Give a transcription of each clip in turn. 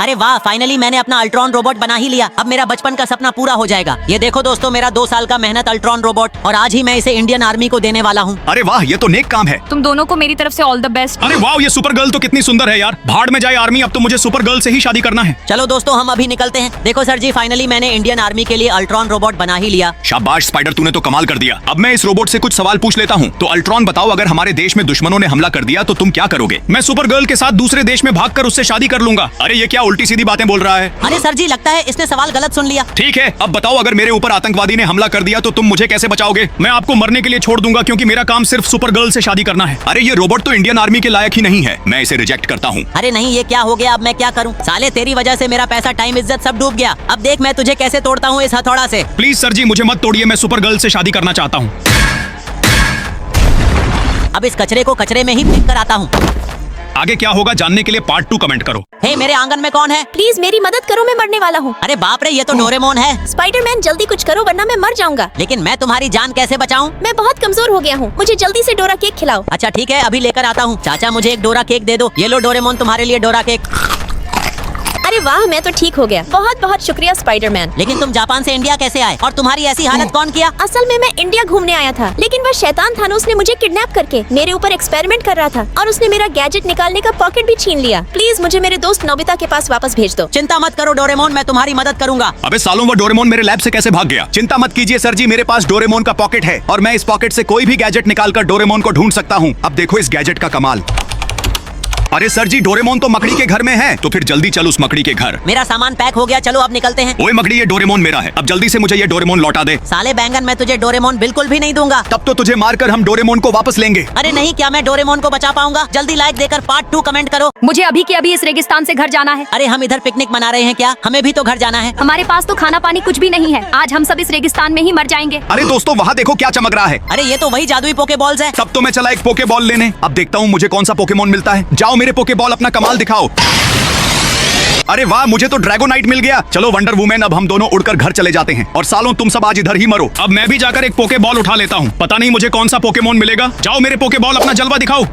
अरे वाह, फाइनली मैंने अपना अल्ट्रॉन रोबोट बना ही लिया। अब मेरा बचपन का सपना पूरा हो जाएगा। ये देखो दोस्तों, मेरा 2 साल का मेहनत अल्ट्रॉन रोबोट, और आज ही मैं इसे इंडियन आर्मी को देने वाला हूँ। अरे वाह, ये तो नेक काम है। तुम दोनों को मेरी तरफ से ऑल द बेस्ट। अरे वाह, ये सुपर गर्ल तो कितनी सुंदर है यार। भाड़ में जाए आर्मी, अब तो मुझे सुपर गर्ल से ही शादी करना है। चलो दोस्तों, हम अभी निकलते हैं। देखो सर जी, फाइनली मैंने इंडियन आर्मी के लिए अल्ट्रॉन रोबोट बना ही लिया। शाबाश स्पाइडर, तूने तो कमाल कर दिया। अब मैं इस रोबोट से कुछ सवाल पूछ लेता हूँ। तो अल्ट्रॉन बताओ, अगर हमारे देश में दुश्मनों ने हमला कर दिया तो तुम क्या करोगे? मैं सुपर गर्ल के साथ दूसरे देश में भागकर उससे शादी कर लूंगा। अरे ये क्या उल्टी सीधी बातें बोल रहा है? अरे सर जी, लगता है इसने सवाल गलत सुन लिया। ठीक है, अब बताओ, अगर मेरे ऊपर आतंकवादी ने हमला कर दिया तो तुम मुझे कैसे बचाओगे? मैं आपको मरने के लिए छोड़ दूंगा, क्योंकि मेरा काम सिर्फ सुपर गर्ल से शादी करना है। अरे ये रोबोट तो इंडियन आर्मी के लायक ही नहीं है, मैं इसे रिजेक्ट करता हूँ। अरे नहीं, ये क्या हो गया? अब मैं क्या करूँ? साले, तेरी वजह से मेरा पैसा, टाइम, इज्जत सब डूब गया। अब देख मैं तुझे कैसे तोड़ता हूँ इस हथौड़ा से। प्लीज सर जी, मुझे मत तोड़िए, मैं सुपर गर्ल से शादी करना चाहता हूँ। अब इस कचरे को कचरे में ही फेंक कर आता हूँ। आगे क्या होगा जानने के लिए पार्ट 2 कमेंट करो। हे, मेरे आंगन में कौन है? प्लीज मेरी मदद करो, मैं मरने वाला हूँ। अरे बाप रे, ये तो डोरेमोन है। स्पाइडरमैन जल्दी कुछ करो वरना मैं मर जाऊंगा। लेकिन मैं तुम्हारी जान कैसे बचाऊं? मैं बहुत कमजोर हो गया हूँ, मुझे जल्दी से डोरा केक खिलाओ। अच्छा ठीक है, अभी लेकर आता हूँ। चाचा, मुझे एक डोरा केक दे दो। ये लो डोरेमोन, तुम्हारे लिए डोरा केक। अरे वाह, मैं तो ठीक हो गया। बहुत बहुत शुक्रिया स्पाइडरमैन। लेकिन तुम जापान से इंडिया कैसे आए? और तुम्हारी ऐसी हालत कौन किया? असल में मैं इंडिया घूमने आया था, लेकिन वह शैतान थानोस ने मुझे किडनैप करके मेरे ऊपर एक्सपेरिमेंट कर रहा था, और उसने मेरा गैजेट निकालने का पॉकेट भी छीन लिया। प्लीज मुझे मेरे दोस्त नोबिता के पास वापस भेज दो। चिंता मत करो डोरेमोन, मैं तुम्हारी मदद करूंगा। अबे सालों, वो डोरेमोन मेरे लैब से कैसे भाग गया? चिंता मत कीजिए सर जी, मेरे पास डोरेमोन का पॉकेट है, और मैं इस पॉकेट से कोई भी गैजेट निकालकर डोरेमोन को ढूंढ सकता हूँ। अब देखो इस गैजेट का कमाल। अरे सर जी, डोरेमोन तो मकड़ी के घर में है, तो फिर जल्दी चल उस मकड़ी के घर। मेरा सामान पैक हो गया, चलो अब निकलते हैं। ओए मकड़ी, ये डोरेमोन मेरा है, अब जल्दी से मुझे ये डोरेमोन लौटा दे। साले बैंगन, मैं तुझे डोरेमोन बिल्कुल भी नहीं दूंगा। तब तो तुझे मारकर हम डोरेमोन को वापस लेंगे। अरे नहीं, क्या मैं डोरेमोन को बचा पाऊंगा? जल्दी लाइक देकर पार्ट 2 कमेंट करो। मुझे अभी के अभी इस रेगिस्तान से घर जाना है। अरे हम इधर पिकनिक मना रहे हैं क्या? हमें भी तो घर जाना है। हमारे पास तो खाना पानी कुछ भी नहीं है। आज हम सब इस रेगिस्तान में ही मर जाएंगे। अरे दोस्तों, वहाँ देखो क्या चमक रहा है। अरे ये तो वही जादुई पोकेबॉल्स है। तब तो मैं चला एक पोकेबॉल लेने। अब देखता हूँ मुझे कौन सा पोकेमोन मिलता है। जाओ मेरे पोकेबॉल, अपना कमाल दिखाओ। अरे वाह, मुझे तो ड्रैगोनाइट मिल गया। चलो वंडर वुमेन, अब हम दोनों उड़कर घर चले जाते हैं। और सालों, तुम सब आज इधर ही मरो। अब मैं भी जाकर एक पोकेबॉल उठा लेता हूँ। पता नहीं मुझे कौन सा पोकेमोन मिलेगा। जाओ मेरे पोकेबॉल, अपना जलवा दिखाओ।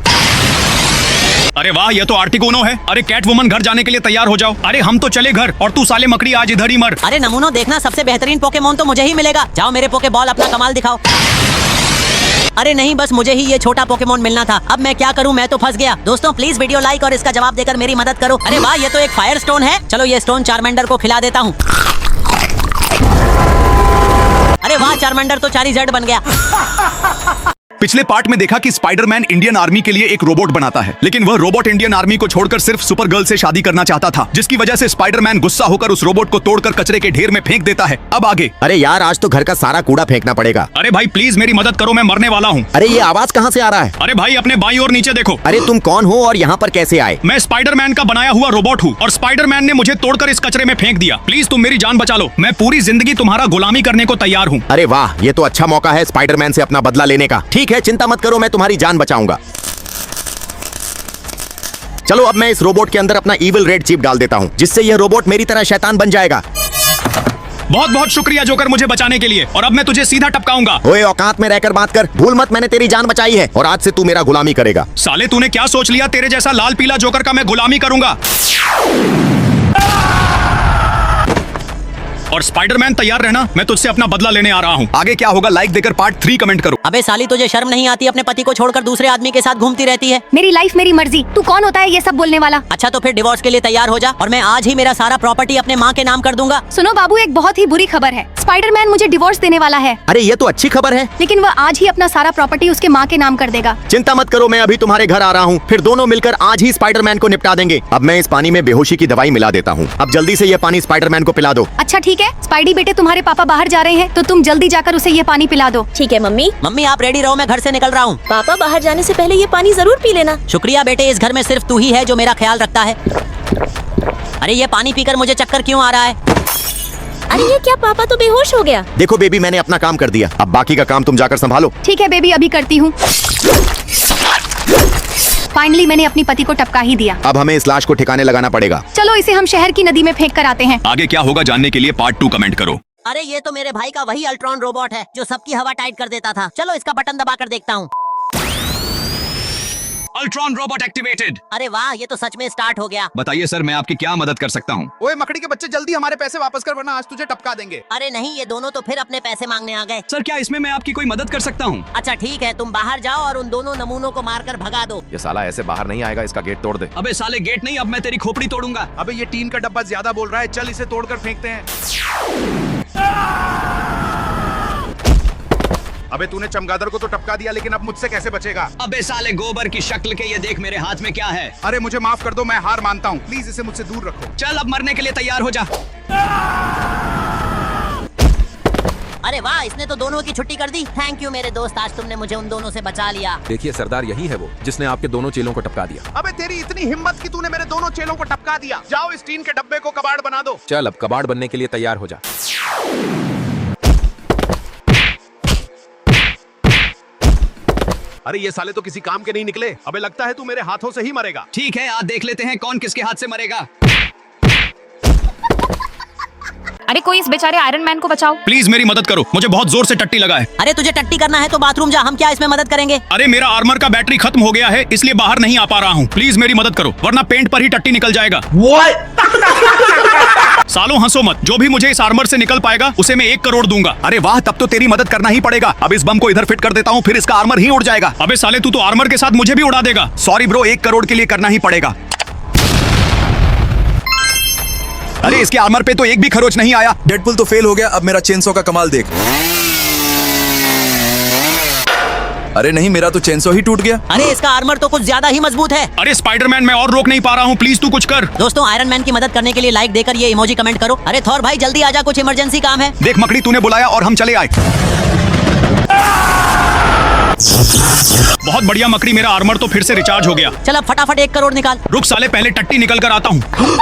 अरे वाह, ये तो आर्टिक उनो है। अरे कैट वुमन, घर जाने के लिए तैयार हो जाओ। अरे हम तो चले घर, और तू साले मकड़ी आज इधर ही मर। अरे नमूनो, देखना सबसे बेहतरीन पोकेमोन तो मुझे ही मिलेगा। जाओ मेरे पोकेबॉल, अपना कमाल दिखाओ। अरे नहीं, बस मुझे ही ये छोटा पोकेमोन मिलना था। अब मैं क्या करूं, मैं तो फंस गया। दोस्तों प्लीज वीडियो लाइक और इसका जवाब देकर मेरी मदद करो। अरे वाह, ये तो एक फायर स्टोन है। चलो ये स्टोन चारमेंडर को खिला देता हूँ। अरे वाह, चारमेंडर तो चारीजर्ड बन गया। पिछले पार्ट में देखा कि स्पाइडरमैन इंडियन आर्मी के लिए एक रोबोट बनाता है, लेकिन वह रोबोट इंडियन आर्मी को छोड़कर सिर्फ सुपर गर्ल से शादी करना चाहता था, जिसकी वजह से स्पाइडरमैन गुस्सा होकर उस रोबोट को तोड़कर कचरे के ढेर में फेंक देता है। अब आगे। अरे यार, आज तो घर का सारा कूड़ा फेंकना पड़ेगा। अरे भाई प्लीज मेरी मदद करो, मैं मरने वाला हूँ। अरे ये आवाज कहाँ से आ रहा है? अरे भाई, अपने बाईं ओर नीचे देखो। अरे तुम कौन हो और यहाँ पर कैसे आए? मैं स्पाइडरमैन का बनाया हुआ रोबोट हूँ, और स्पाइडरमैन ने मुझे तोड़कर इस कचरे में फेंक दिया। प्लीज तुम मेरी जान बचा लो, मैं पूरी जिंदगी तुम्हारा गुलामी करने को तैयार हूँ। अरे वाह, ये तो अच्छा मौका है स्पाइडरमैन से अपना बदला लेने का। ठीक है, चिंता मत करो, मैं तुम्हारी जान बचाऊंगा। चलो अब मैं इस रोबोट के अंदर अपना इविल रेड चिप डाल देता हूँ, जिससे यह रोबोट मेरी तरह शैतान बन जाएगा। बहुत बहुत शुक्रिया जोकर, मुझे बचाने के लिए। और अब मैं तुझे सीधा टपकाऊंगा। ओए, औकात में रहकर बात कर। भूल मत, मैंने तेरी जान बचाई है, और आज से तू मेरा गुलामी करेगा। साले, तूने क्या सोच लिया? तेरे जैसा लाल पीला जोकर का मैं गुलामी करूंगा। और स्पाइडरमैन तैयार रहना, मैं तुझसे अपना बदला लेने आ रहा हूँ। आगे क्या होगा लाइक देकर पार्ट 3 कमेंट करो। अबे साली, तुझे शर्म नहीं आती? अपने पति को छोड़कर दूसरे आदमी के साथ घूमती रहती है। मेरी लाइफ मेरी मर्जी। तू कौन होता है ये सब बोलने वाला? अच्छा तो फिर डिवोर्स के लिए तैयार हो जा, और मैं आज ही मेरा सारा प्रॉपर्टी अपने माँ के नाम कर दूंगा। सुनो बाबू, एक बहुत ही बुरी खबर है। स्पाइडरमैन मुझे डिवोर्स देने वाला है। अरे ये तो अच्छी खबर है। लेकिन वह आज ही अपना सारा प्रॉपर्टी उसके माँ के नाम कर देगा। चिंता मत करो, मैं अभी तुम्हारे घर आ रहा हूँ, फिर दोनों मिलकर आज ही स्पाइडरमैन को निपटा देंगे। अब मैं इस पानी में बेहोशी की दवाई मिला देता हूँ। अब जल्दी से ये पानी स्पाइडरमैन को पिला दो। अच्छा ठीक है, स्पाइडी बेटे, तुम्हारे पापा बाहर जा रहे हैं, तो तुम जल्दी जाकर उसे ये पानी पिला दो। ठीक है मम्मी। मम्मी आप रेडी रहो, मैं घर से निकल रहा हूँ। पापा बाहर जाने से पहले ये पानी जरूर पी लेना। शुक्रिया बेटे, इस घर में सिर्फ तू ही है जो मेरा ख्याल रखता है। अरे ये पानी पीकर मुझे चक्कर क्यों आ रहा है? अरे ये क्या, पापा तो बेहोश हो गया। देखो बेबी, मैंने अपना काम कर दिया, अब बाकी का काम तुम जाकर संभालो। ठीक है बेबी, अभी करती हूँ। फाइनली मैंने अपनी पति को टपका ही दिया। अब हमें इस लाश को ठिकाने लगाना पड़ेगा। चलो इसे हम शहर की नदी में फेंक कर आते हैं। आगे क्या होगा जानने के लिए पार्ट 2 कमेंट करो। अरे ये तो मेरे भाई का वही अल्ट्रॉन रोबोट है जो सबकी हवा टाइट कर देता था। चलो इसका बटन दबाकर देखता हूँ। Ultron robot activated. अरे वाह, ये तो सच में स्टार्ट हो गया। बताइए सर, मैं आपकी क्या मदद कर सकता हूँ? ओए मकड़ी के बच्चे, जल्दी हमारे पैसे वापस कर वरना आज तुझे टपका देंगे। अरे नहीं, ये दोनों तो फिर अपने पैसे मांगने आ गए। सर क्या इसमें मैं आपकी कोई मदद कर सकता हूँ? अच्छा ठीक है, तुम बाहर जाओ और उन दोनों नमूनों को मारकर भगा दो। ये साला ऐसे बाहर नहीं आएगा, इसका गेट तोड़ दे। अबे साले गेट नहीं, अब मैं तेरी खोपड़ी तोड़ूंगा। अबे ये टीन का डब्बा ज्यादा बोल रहा है, चल इसे तोड़कर फेंकते हैं। अबे तूने चमगादड़ को तो टपका दिया, लेकिन अब मुझसे कैसे बचेगा? अबे साले गोबर की शक्ल के, ये देख मेरे हाथ में क्या है। अरे मुझे माफ कर दो, मैं हार मानता हूँ। प्लीज इसे मुझसे दूर रखो। चल अब मरने के लिए तैयार हो जा। अरे वाह, इसने तो दोनों की छुट्टी कर दी। थैंक यू मेरे दोस्त, आज तुमने मुझे उन दोनों से बचा लिया। देखिए सरदार, यही है वो जिसने आपके दोनों चेलों को टपका दिया। अबे तेरी इतनी हिम्मत कि तूने मेरे दोनों चेलों को टपका दिया। जाओ इस टीन के डब्बे को कबाड़ बना दो। चल अब कबाड़ बनने के लिए तैयार हो जा। अरे ये साले तो किसी काम के नहीं निकले। अबे लगता है तू मेरे हाथों से ही मरेगा। ठीक है, आज देख लेते हैं कौन किसके हाथ से मरेगा। अरे कोई इस बेचारे आयरन मैन को बचाओ। प्लीज मेरी मदद करो, मुझे बहुत जोर से टट्टी लगा है। अरे तुझे टट्टी करना है तो बाथरूम जा, हम क्या इसमें मदद करेंगे। अरे मेरा आर्मर का बैटरी खत्म हो गया है, इसलिए बाहर नहीं आ पा रहा हूँ। प्लीज मेरी मदद करो, वरना पेंट पर ही टट्टी निकल जाएगा। सालों हंसो मत, जो भी मुझे इस आर्मर से निकल पाएगा उसे मैं 1 करोड़ दूंगा। अरे वाह, तब तो तेरी मदद करना ही पड़ेगा। अब इस बम को इधर फिट कर देता हूँ, फिर इसका आर्मर ही उड़ जाएगा। अबे साले, तू तो आर्मर के साथ मुझे भी उड़ा देगा। सॉरी ब्रो, 1 करोड़ के लिए करना ही पड़ेगा। अरे इसके आर्मर पे तो एक भी खरोच नहीं आया। डेडपुल तो फेल हो गया, अब मेरा चेनसो का कमाल देख। अरे नहीं, मेरा तो चेनसो ही टूट गया। अरे इसका आर्मर तो कुछ ज्यादा ही मजबूत है। अरे स्पाइडरमैन, मैं और रोक नहीं पा रहा हूँ, प्लीज तू कुछ कर। दोस्तों, आयरन मैन की मदद करने के लिए लाइक देकर ये इमोजी कमेंट करो। अरे थॉर भाई जल्दी आजा, कुछ इमरजेंसी काम है। देख मकड़ी, तूने बुलाया और हम चले आए। बहुत बढ़िया मकड़ी, मेरा आर्मर तो फिर से रिचार्ज हो गया। चल अब फटाफट 1 करोड़ निकाल। रुक साले, पहले टट्टी निकल कर आता हूँ।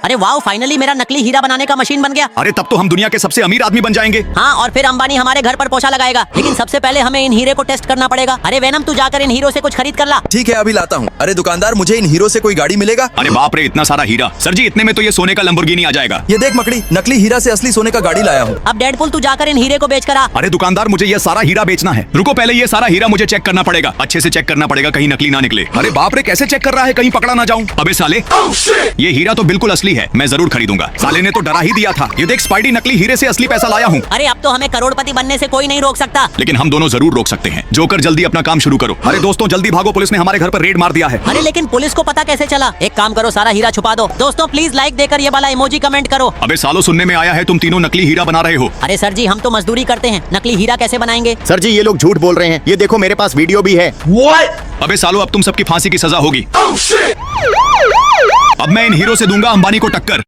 अरे वाह, फाइनली मेरा नकली हीरा बनाने का मशीन बन गया। अरे तब तो हम दुनिया के सबसे अमीर आदमी बन जाएंगे। हाँ, और फिर अंबानी हमारे घर पर पोछा लगाएगा। लेकिन सबसे पहले हमें इन हीरे को टेस्ट करना पड़ेगा। अरे वेनम, तू जाकर इन हीरो से कुछ खरीद कर ला। ठीक है, अभी लाता हूँ। अरे दुकानदार, मुझे इन हीरो से कोई गाड़ी मिलेगा? अरे बाप रे, इतना सारा हीरा। सर जी, इतने में तो ये सोने का लंबोर्गिनी आ जाएगा। ये देख मकड़ी, नकली हीरा से असली सोने का गाड़ी लाया हूँ। अब डेडपुल, तू जाकर इन हीरे को बेच कर आ। अरे दुकानदार, मुझे ये सारा हीरा बेचना है। रुको, पहले ये सारा हीरा मुझे चेक करना पड़ेगा। अच्छे से चेक करना पड़ेगा, कहीं नकली ना निकले। अरे बाप रे, कैसे चेक कर रहा है, कहीं पकड़ा ना जाऊं। अबे साले, ये हीरा तो बिल्कुल असली है, मैं जरूर खरीदूंगा। साले ने तो डरा ही दिया था। ये देख स्पाइडी, नकली हीरे से असली पैसा लाया हूँ। अरे अब तो हमें करोड़पति बनने से कोई नहीं रोक सकता। लेकिन हम दोनों जरूर रोक सकते हैं। जोकर, जल्दी अपना काम शुरू करो। अरे दोस्तों, जल्दी भागो, पुलिस ने हमारे घर पर रेड मार दिया है। अरे लेकिन पुलिस को पता कैसे चला? एक काम करो, सारा हीरा छुपा दो। दोस्तों प्लीज लाइक देकर ये वाला इमोजी कमेंट करो। अबे सालों, सुनने में आया है तुम तीनों नकली हीरा बना रहे हो। अरे सर जी, हम तो मजदूरी करते हैं, नकली हीरा कैसे बनाएंगे? सर जी, ये लोग झूठ बोल रहे हैं। ये देखो, मेरे पास वीडियो भी है। अबे सालों, अब तुम सबकी फांसी की सजा होगी। अब मैं इन हीरो से दूंगा अंबानी को टक्कर।